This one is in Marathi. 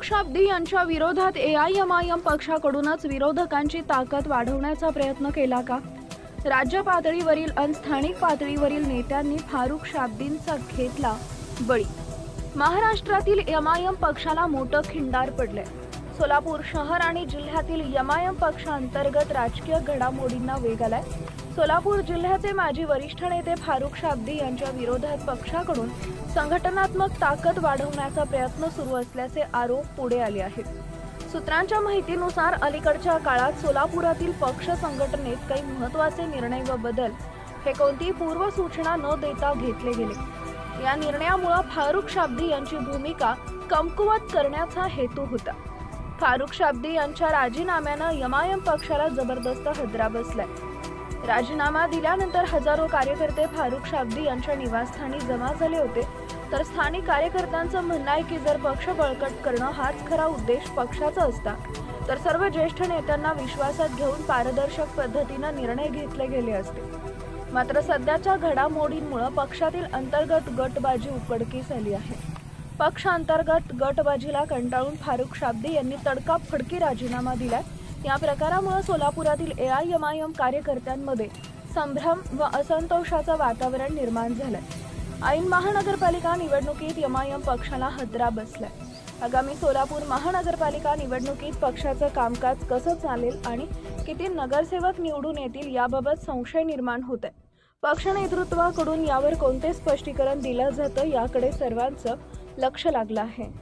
फारुख शाब्दी यांच्या विरोधात एआयएमआयएम पक्षाकडूनच विरोधकांची ताकद वाढवण्याचा प्रयत्न केला का? राज्य पातळीवरील आणि स्थानिक पातळीवरील नेत्यांनी फारुख शाब्दींचा घेतला बळी. महाराष्ट्रातील एमआयएम पक्षाला मोठं खिंडार पडले. सोलापूर शहर आणि जिल्ह्यातील एमआयएम पक्षांतर्गत राजकीय घडामोडींना वेग आलाय. सोलापूर जिल्ह्याचे माजी वरिष्ठ नेते फारुख शाब्दी यांच्या विरोधात पक्षाकडून संघटनात्मक ताकद वाढवण्याचा प्रयत्न सुरू असल्याचे आरोप पुढे आले आहेत. सूत्रांच्या माहितीनुसार अलीकडच्या काळात सोलापुरातील पक्ष संघटनेत काही महत्त्वाचे निर्णय व बदल हे कोणतीही पूर्वसूचना न देता घेतले गेले. या निर्णयामुळे फारुख शाब्दी यांची भूमिका कमकुवत करण्याचा हेतू होता. फारुख शाब्दी यांच्या राजीनाम्यानं एमआयएम पक्षाला जबरदस्त हादरा बसलाय. राजीनामा दिल्यानंतर हजारो कार्यकर्ते फारुख शाब्दी यांच्या निवासस्थानी जमा झाले होते. तर स्थानिक कार्यकर्त्यांचं म्हणणं आहे की जर पक्ष बळकट करणं हाच खरा उद्देश पक्षाचा असता तर सर्व ज्येष्ठ नेत्यांना विश्वासात घेऊन पारदर्शक पद्धतीनं निर्णय घेतले गेले असते. मात्र सध्याच्या घडामोडींमुळे पक्षातील अंतर्गत गटबाजी उघडकीस आली आहे. पक्ष अंतर्गत गटबाजीला कंटाळून फारुख शाब्दी यांनी तडकाफडकी राजीनामा दिलाय. या प्रकारामुळे सोलापुरातील एआयएमआयएम कार्यकर्त्यांमध्ये संभ्रम व असंतोषाचं वातावरण निर्माण झालंय. ऐन महानगरपालिका निवडणुकीत एमआयएम पक्षाला हादरा बसलाय. आगामी सोलापूर महानगरपालिका निवडणुकीत पक्षाचं कामकाज कसं चालेल आणि किती नगरसेवक निवडून येतील याबाबत संशय निर्माण होत आहे. पक्ष नेतृत्वाकडून यावर कोणते स्पष्टीकरण दिलं जातं याकडे सर्वांचं लक्ष लागलं आहे.